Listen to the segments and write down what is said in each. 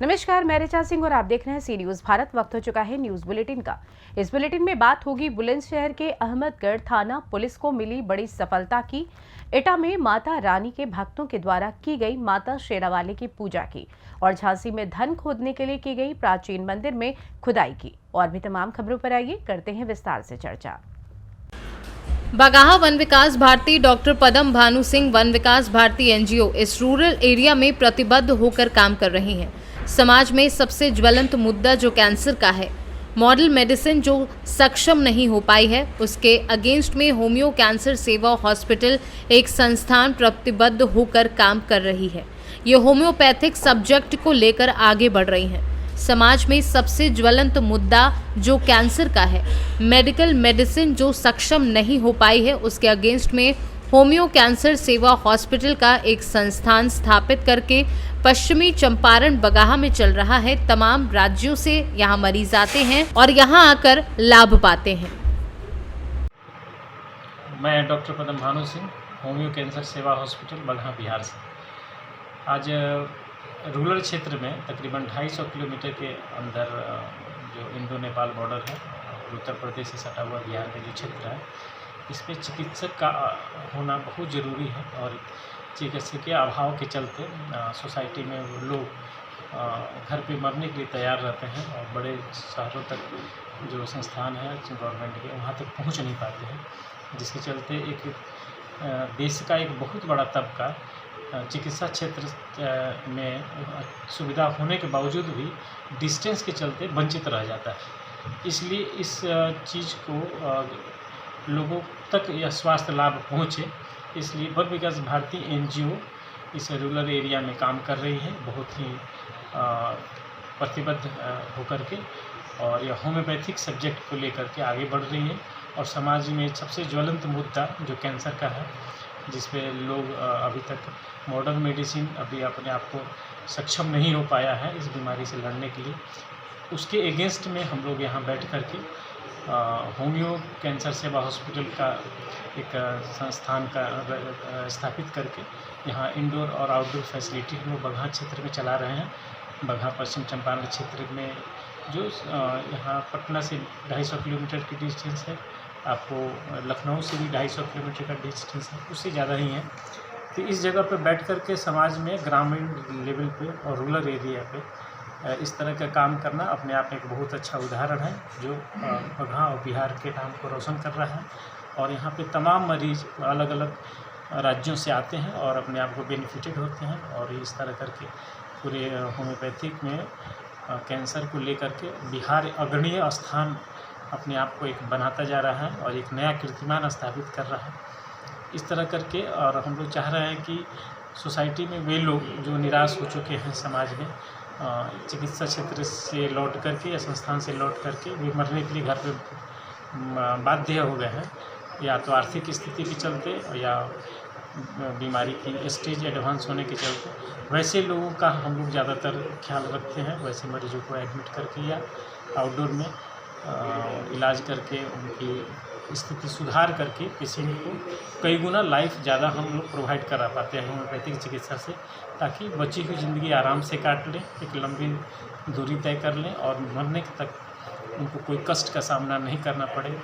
नमस्कार, मैं ऋचा सिंह और आप देख रहे हैं सी न्यूज भारत। वक्त हो चुका है न्यूज बुलेटिन का। इस बुलेटिन में बात होगी बुलंदशहर के अहमदगढ़ थाना पुलिस को मिली बड़ी सफलता की। एटा में माता रानी के भक्तों के द्वारा की गई माता शेरावाली की पूजा की और झांसी में धन खोदने के लिए की गई प्राचीन मंदिर में खुदाई की। और भी तमाम खबरों पर आइए करते हैं विस्तार से चर्चा। बगाहा वन विकास भारती डॉक्टर पदम भानु सिंह वन विकास भारती एनजीओ इस रूरल एरिया में प्रतिबद्ध होकर काम कर रही हैं। समाज में सबसे ज्वलंत मुद्दा जो कैंसर का है, मॉडल मेडिसिन जो सक्षम नहीं हो पाई है, उसके अगेंस्ट में होम्यो कैंसर सेवा हॉस्पिटल एक संस्थान प्रतिबद्ध होकर काम कर रही है। ये होम्योपैथिक सब्जेक्ट को लेकर आगे बढ़ रही हैं। समाज में सबसे ज्वलंत मुद्दा जो कैंसर का है, मेडिकल मेडिसिन जो सक्षम नहीं हो पाई है, उसके अगेंस्ट में होम्यो कैंसर सेवा हॉस्पिटल का एक संस्थान स्थापित करके पश्चिमी चंपारण बगाहा में चल रहा है। तमाम राज्यों से यहाँ मरीज आते हैं और यहाँ आकर लाभ पाते हैं। मैं डॉक्टर पदम भानु सिंह, होम्यो कैंसर सेवा हॉस्पिटल बगहा बिहार से। आज रूरल क्षेत्र में तकरीबन 250 किलोमीटर के अंदर जो इंडो नेपाल बॉर्डर है, उत्तर प्रदेश से सटा हुआ बिहार का जो क्षेत्र है, इसमें चिकित्सक का होना बहुत ज़रूरी है। और चिकित्सक के अभाव के चलते सोसाइटी में लोग घर पे मरने के लिए तैयार रहते हैं और बड़े शहरों तक जो संस्थान है गवर्नमेंट के, वहाँ तक पहुँच नहीं पाते हैं, जिसके चलते एक देश का एक बहुत बड़ा तबका चिकित्सा क्षेत्र में सुविधा होने के बावजूद भी डिस्टेंस के चलते वंचित रह जाता है। इसलिए इस चीज़ को लोगों तक यह स्वास्थ्य लाभ पहुँचे, इसलिए वन विकास भारती एनजीओ इस रूरल एरिया में काम कर रही है, बहुत ही प्रतिबद्ध होकर के, और यह होम्योपैथिक सब्जेक्ट को लेकर के आगे बढ़ रही है। और समाज में सबसे ज्वलंत मुद्दा जो कैंसर का है, जिस पे लोग अभी तक मॉडर्न मेडिसिन अभी अपने आप को सक्षम नहीं हो पाया है इस बीमारी से लड़ने के लिए, उसके अगेंस्ट में हम लोग यहाँ बैठ कर के होम्यो कैंसर सेवा हॉस्पिटल का एक संस्थान का स्थापित करके यहाँ इंडोर और आउटडोर फैसिलिटी हम लोग बगहा क्षेत्र में चला रहे हैं। बगहा पश्चिम चंपारण क्षेत्र में जो यहाँ पटना से 250 किलोमीटर की डिस्टेंस है, आपको लखनऊ से भी 250 किलोमीटर का डिस्टेंस है, उससे ज़्यादा ही है। तो इस जगह पे बैठ कर के समाज में ग्रामीण लेवल पे और रूरल एरिया पे इस तरह का काम करना अपने आप में एक बहुत अच्छा उदाहरण है, जो बगहा और बिहार के नाम को रोशन कर रहा है। और यहाँ पे तमाम मरीज अलग अलग राज्यों से आते हैं और अपने आप को बेनिफिटेड होते हैं। और इस तरह करके पूरे होम्योपैथिक में कैंसर को लेकर के बिहार अग्रणीय स्थान अपने आप को एक बनाता जा रहा है और एक नया कीर्तिमान स्थापित कर रहा है। इस तरह करके और हम लोग चाह रहे हैं कि सोसाइटी में वे लोग जो निराश हो चुके हैं समाज में, चिकित्सा क्षेत्र से लौट करके या संस्थान से लौट करके वे मरने के लिए घर पे बाध्य हो गए हैं, या तो आर्थिक स्थिति के चलते या बीमारी की स्टेज एडवांस होने के चलते, वैसे लोगों का हम लोग ज़्यादातर ख्याल रखते हैं। वैसे मरीजों को एडमिट करके या आउटडोर में इलाज करके उनकी स्थिति सुधार करके पेशेंट को कई गुना लाइफ ज़्यादा हम लोग प्रोवाइड करा पाते हैं होम्योपैथिक चिकित्सा से, ताकि बची हुई ज़िंदगी आराम से काट लें, एक लंबी दूरी तय कर लें और मरने तक उनको कोई कष्ट का सामना नहीं करना पड़े।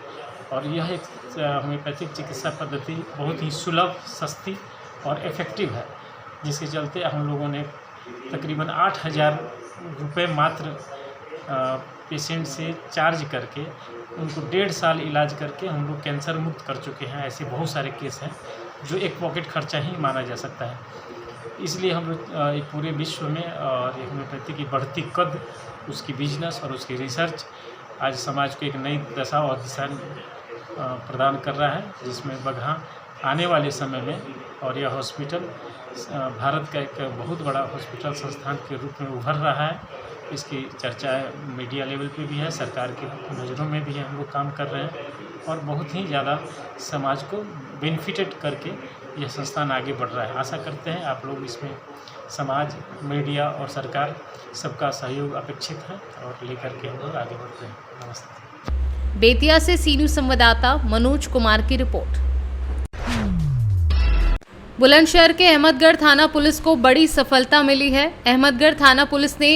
और यह एक होम्योपैथिक चिकित्सा पद्धति बहुत ही सुलभ, सस्ती और इफ़ेक्टिव है, जिसके चलते हम लोगों ने तकरीबन 8,000 रुपये मात्र पेशेंट से चार्ज करके उनको 1.5 साल इलाज करके हम लोग कैंसर मुक्त कर चुके हैं। ऐसे बहुत सारे केस हैं जो एक पॉकेट खर्चा ही माना जा सकता है। इसलिए हम लोग पूरे विश्व में और होम्योपैथी की बढ़ती कद, उसकी बिजनेस और उसकी रिसर्च आज समाज को एक नई दशा और दिशा प्रदान कर रहा है, जिसमें बगहा आने वाले समय में और यह हॉस्पिटल भारत का एक बहुत बड़ा हॉस्पिटल संस्थान के रूप में उभर रहा है। इसकी चर्चा मीडिया लेवल पे भी है, सरकार की नज़रों में भी है, हम लोग काम कर रहे हैं और बहुत ही ज़्यादा समाज को बेनिफिटेड करके यह संस्थान आगे बढ़ रहा है। आशा करते हैं आप लोग इसमें समाज, मीडिया और सरकार सबका सहयोग अपेक्षित है और लेकर के हम लोग आगे बढ़ते हैं। नमस्ते। बेतिया से सी न्यूज़ संवाददाता मनोज कुमार की रिपोर्ट। बुलंदशहर के अहमदगढ़ थाना पुलिस को बड़ी सफलता मिली है। अहमदगढ़ थाना पुलिस ने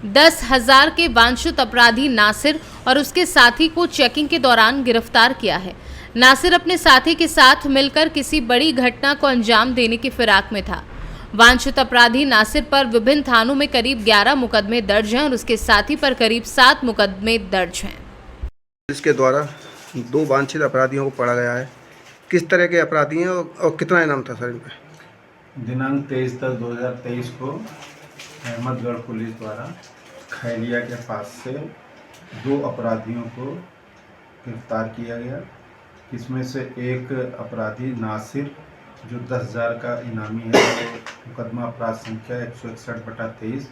10,000 के वांछित अपराधी नासिर और उसके साथी को चेकिंग के दौरान गिरफ्तार किया है। नासिर अपने साथी के साथ मिलकर किसी बड़ी घटना को अंजाम देने की फिराक में था। वांछित अपराधी नासिर पर विभिन्न थानों में करीब 11 मुकदमे दर्ज हैं और उसके साथी पर करीब 7 मुकदमे दर्ज हैं। इसके द्वारा 2 वांछित अपराधियों को पकड़ा गया है। किस तरह के अपराधी हैं और कितना इनाम था सर इनका? दिनांक 23/10/2023 को अहमदगढ़ पुलिस द्वारा खैलिया के पास से 2 अपराधियों को गिरफ्तार किया गया। इसमें से एक अपराधी नासिर जो 10,000 का इनामी है, वो मुकदमा अपराध संख्या 161/23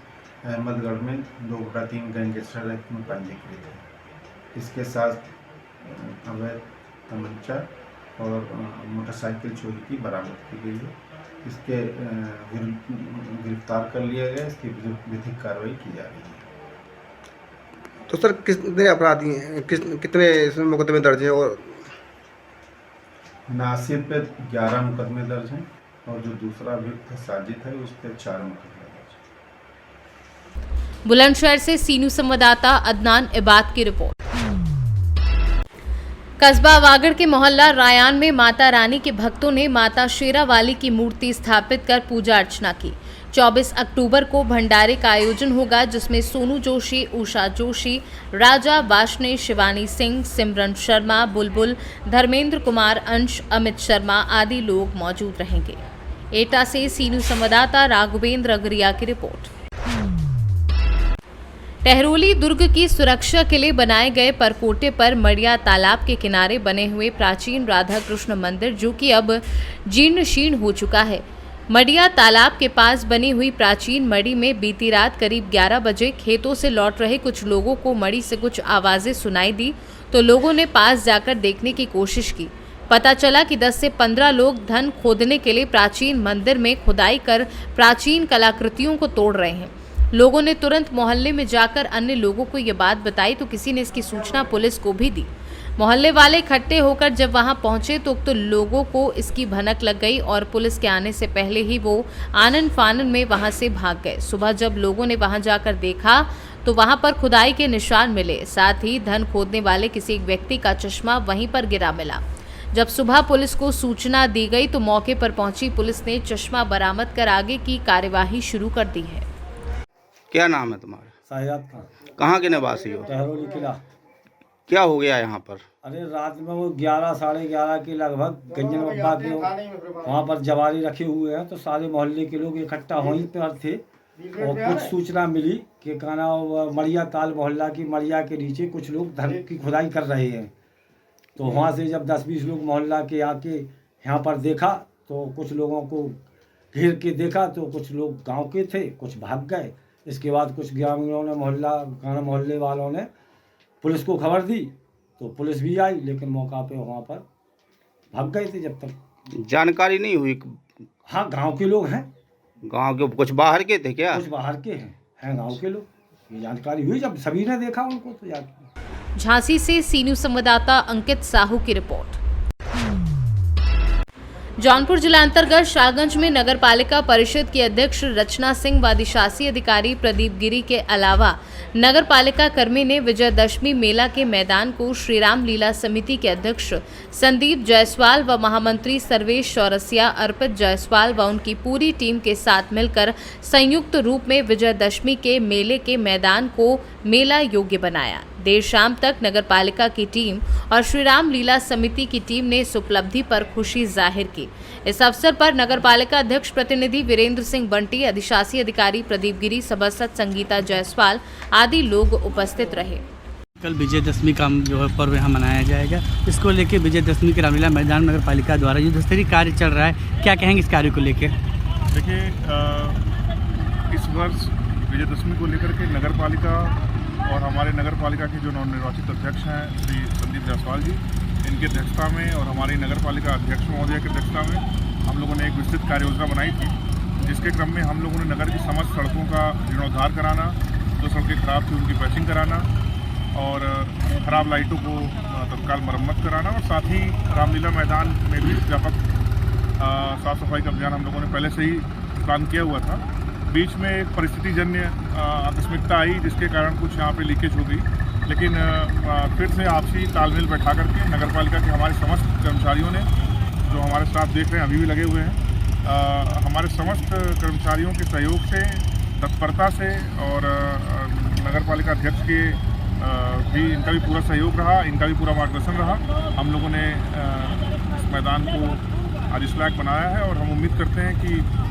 अहमदगढ़ में 2/3 गैंगस्टर एक्ट में पंजीकृत है। इसके साथ अवैध तमंचा और मोटरसाइकिल चोरी की बरामद की गई है। इसके गिरफ्तार कर लिया गया। इसकी विधिक कार्रवाई की जा रही है। तो सर कितने अपराधी हैं, कितने इसमें मुकदमे दर्ज हैं? और नासिर पे 11 मुकदमे दर्ज हैं और जो दूसरा अभियुक्त है साजिद है, उस पर 4 मुकदमे दर्ज हैं। बुलंदशहर से सी न्यूज़ संवाददाता अदनान इबाद की रिपोर्ट। कस्बा वागड़ के मोहल्ला रायान में माता रानी के भक्तों ने माता शेरावाली की मूर्ति स्थापित कर पूजा अर्चना की। 24 अक्टूबर को भंडारे का आयोजन होगा, जिसमें सोनू जोशी, उषा जोशी, राजा वाशने, शिवानी सिंह, सिमरन शर्मा, बुलबुल, धर्मेंद्र कुमार, अंश, अमित शर्मा आदि लोग मौजूद रहेंगे। एटा से सी न्यूज़ संवाददाता राघवेंद्र अगरिया की रिपोर्ट। टहरोली दुर्ग की सुरक्षा के लिए बनाए गए परकोटे पर मड़िया तालाब के किनारे बने हुए प्राचीन राधा कृष्ण मंदिर, जो कि अब जीर्ण शीर्ण हो चुका है। मड़िया तालाब के पास बनी हुई प्राचीन मड़ी में बीती रात करीब 11 बजे खेतों से लौट रहे कुछ लोगों को मड़ी से कुछ आवाजें सुनाई दी, तो लोगों ने पास जाकर देखने की कोशिश की। पता चला कि 10 से 15 लोग धन खोदने के लिए प्राचीन मंदिर में खुदाई कर प्राचीन कलाकृतियों को तोड़ रहे हैं। लोगों ने तुरंत मोहल्ले में जाकर अन्य लोगों को ये बात बताई, तो किसी ने इसकी सूचना पुलिस को भी दी। मोहल्ले वाले इकट्ठे होकर जब वहां पहुंचे तो लोगों को इसकी भनक लग गई और पुलिस के आने से पहले ही वो आनन फानन में वहां से भाग गए। सुबह जब लोगों ने वहां जाकर देखा तो वहां पर खुदाई के निशान मिले, साथ ही धन खोदने वाले किसी एक व्यक्ति का चश्मा वहीं पर गिरा मिला। जब सुबह पुलिस को सूचना दी गई तो मौके पर पहुंची पुलिस ने चश्मा बरामद कर आगे की कार्यवाही शुरू कर दी है। क्या नाम है तुम्हारा? शाहजाद खान। कहाँ के निवासी हो? टहरोली किला। क्या हो गया यहाँ पर? अरे रात में वो 11 साढ़े 11 के लगभग गंजन बब्बा के वहाँ पर जवारी रखे हुए हैं, तो सारे मोहल्ले के लोग इकट्ठा वहीं पर थे और कुछ सूचना मिली कि काना मड़िया ताल मोहल्ला की मड़िया के नीचे कुछ लोग धन की खुदाई कर रहे हैं। तो वहाँ से जब 10-20 लोग मोहल्ला के आके यहाँ पर देखा तो कुछ लोगों को घेर के देखा, तो कुछ लोग गाँव के थे, कुछ भाग गए। इसके बाद कुछ ग्रामीणों ने मोहल्ले वालों ने पुलिस को खबर दी, तो पुलिस भी आई, लेकिन मौका पे वहाँ पर भाग गए थे। जब तक जानकारी नहीं हुई? हाँ, गांव के लोग हैं। गांव के कुछ बाहर के थे क्या? कुछ बाहर के हैं गांव के लोग। ये जानकारी हुई जब सभी ने देखा उनको तो जाके। झांसी से सी न्यूज़ संवाददाता अंकित साहू की रिपोर्ट। जौनपुर जिला अंतर्गत शाहगंज में नगर पालिका परिषद की अध्यक्ष रचना सिंह व अधिशासी अधिकारी प्रदीप गिरी के अलावा नगर पालिका कर्मी ने विजयदशमी मेला के मैदान को श्रीराम लीला समिति के अध्यक्ष संदीप जायसवाल व महामंत्री सर्वेश चौरसिया, अर्पित जायसवाल व उनकी पूरी टीम के साथ मिलकर संयुक्त रूप में विजयदशमी के मेले के मैदान को मेला योग्य बनाया। देर शाम तक नगर पालिका की टीम और श्रीराम लीला समिति की टीम ने इस उपलब्धि पर खुशी जाहिर की। इस अवसर पर नगर पालिका अध्यक्ष प्रतिनिधि वीरेंद्र सिंह बंटी, अधिशासी अधिकारी प्रदीप गिरी, सभासद संगीता जायसवाल आदि लोग उपस्थित रहे। कल विजयदशमी का जो है पर्व यहाँ मनाया जाएगा। इसको लेके विजयदशमी के रामलीला मैदान नगर पालिका द्वारा युद्धस्तरीय कार्य चल रहा है, क्या कहेंगे इस कार्य को लेकर? देखिए, इस वर्ष विजयदशमी को लेकर के नगर पालिका और हमारे नगर पालिका के जो नवनिर्वाचित अध्यक्ष हैं श्री संदीप जायसवाल जी, इनकी अध्यक्षता में और हमारी नगर पालिका अध्यक्ष महोदय की अध्यक्षता में हम लोगों ने एक विस्तृत कार्य योजना बनाई थी, जिसके क्रम में हम लोगों ने नगर की समस्त सड़कों का जीर्णोद्धार कराना, जो सड़कें खराब थी उनकी पैचिंग कराना और खराब लाइटों को तत्काल मरम्मत कराना और साथ ही रामलीला मैदान में भी व्यापक साफ सफाई का अभियान हम लोगों ने पहले से ही प्लान किया हुआ था। बीच में एक परिस्थितिजन्य आकस्मिकता आई जिसके कारण कुछ यहाँ पे लीकेज हो गई, लेकिन फिर से आपसी तालमेल बैठा करके नगर पालिका के हमारे समस्त कर्मचारियों ने, जो हमारे साथ देख रहे हैं अभी भी लगे हुए हैं, हमारे समस्त कर्मचारियों के सहयोग से, तत्परता से और नगर पालिका अध्यक्ष के भी इनका भी पूरा सहयोग रहा, इनका भी पूरा मार्गदर्शन रहा। हम लोगों ने इस मैदान को आज इस लायक बनाया है और हम उम्मीद करते हैं कि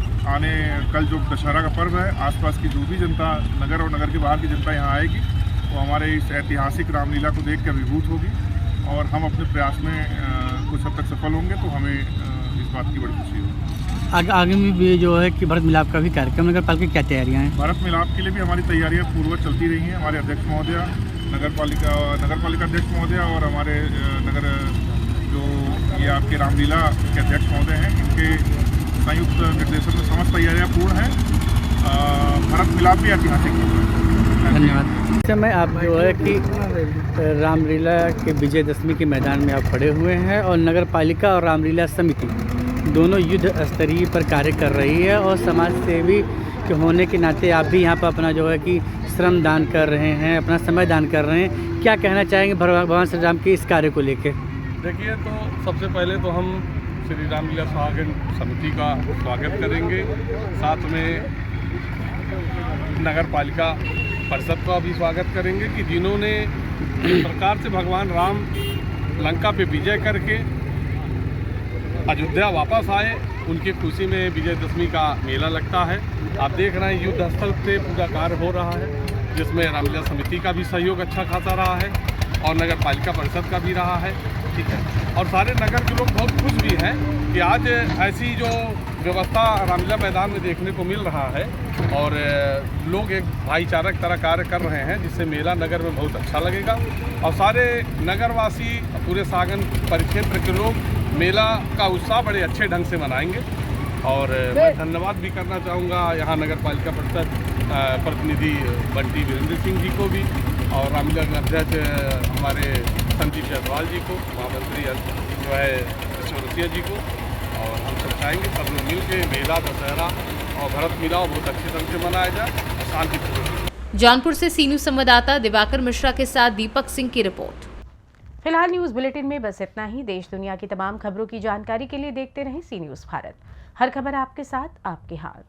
कल जो दशहरा का पर्व है, आसपास की जो भी जनता, नगर और नगर के बाहर की जनता यहाँ आएगी, वो हमारे इस ऐतिहासिक रामलीला को देख कर अभिभूत होगी और हम अपने प्रयास में कुछ हद तक सफल होंगे, तो हमें इस बात की बड़ी खुशी होगी। आगे में भी जो है कि भरत मिलाप का भी कार्यक्रम, नगर पालिका की क्या तैयारियाँ हैं? भारत मिलाप के लिए भी हमारी तैयारियाँ पूर्ववत चलती रही हैं। हमारे अध्यक्ष महोदय, नगर पालिका अध्यक्ष महोदय और हमारे नगर जो ये आपके रामलीला के अध्यक्ष महोदय हैं, इनके संयुक्त निर्देशन में समस्त तैयारियाँ पूर्ण हैं। भारत मिलाप भी ऐतिहासिक है। धन्यवाद। इस समय आप जो है कि रामलीला के विजयदशमी के मैदान में आप खड़े हुए हैं और नगर पालिका और रामलीला समिति दोनों युद्ध स्तरीय पर कार्य कर रही है और समाज सेवी के होने के नाते आप भी यहाँ पर अपना जो है कि श्रम दान कर रहे हैं, अपना समय दान कर रहे हैं। क्या कहना चाहेंगे भगवान श्री राम के इस कार्य को लेकर? देखिए, तो सबसे पहले तो हम श्री रामलीला स्वागत समिति का स्वागत करेंगे, साथ में नगर पालिका परिषद का भी स्वागत करेंगे कि जिन्होंने जिस प्रकार से भगवान राम लंका पे विजय करके अयोध्या वापस आए, उनकी खुशी में विजयदशमी का मेला लगता है। आप देख रहे हैं युद्ध स्थल पे पूरा कार्य हो रहा है, जिसमें रामलीला समिति का भी सहयोग अच्छा खासा रहा है और नगर पालिका परिषद का भी रहा है, ठीक है। और सारे नगर के लोग बहुत खुश भी हैं कि आज ऐसी जो व्यवस्था रामलीला मैदान में देखने को मिल रहा है और लोग एक भाईचारा की तरह कार्य कर रहे हैं, जिससे मेला नगर में बहुत अच्छा लगेगा और सारे नगरवासी, पूरे सागन परिक्षेत्र के लोग मेला का उत्साह बड़े अच्छे ढंग से मनाएंगे। और मैं धन्यवाद भी करना चाहूँगा यहाँ नगर पालिका परिषद प्रतिनिधि बंटी वीरेंद्र सिंह जी को भी और रामलीला के अध्यक्ष हमारे संदीप जायसवाल जी को, महामंत्री जो है चौरसिया जी को। और हम सब चाहेंगे सब लोग मिल के मेला, दशहरा और भरत मिलाप बहुत अच्छे ढंग से मनाया जाए और शांतिपूर्वक। जौनपुर से सी न्यूज़ संवाददाता दिवाकर मिश्रा के साथ दीपक सिंह की रिपोर्ट। फिलहाल न्यूज बुलेटिन में बस इतना ही। देश दुनिया की तमाम खबरों की जानकारी के लिए देखते रहें सी न्यूज़ भारत। हर खबर आपके साथ, आपके हाथ।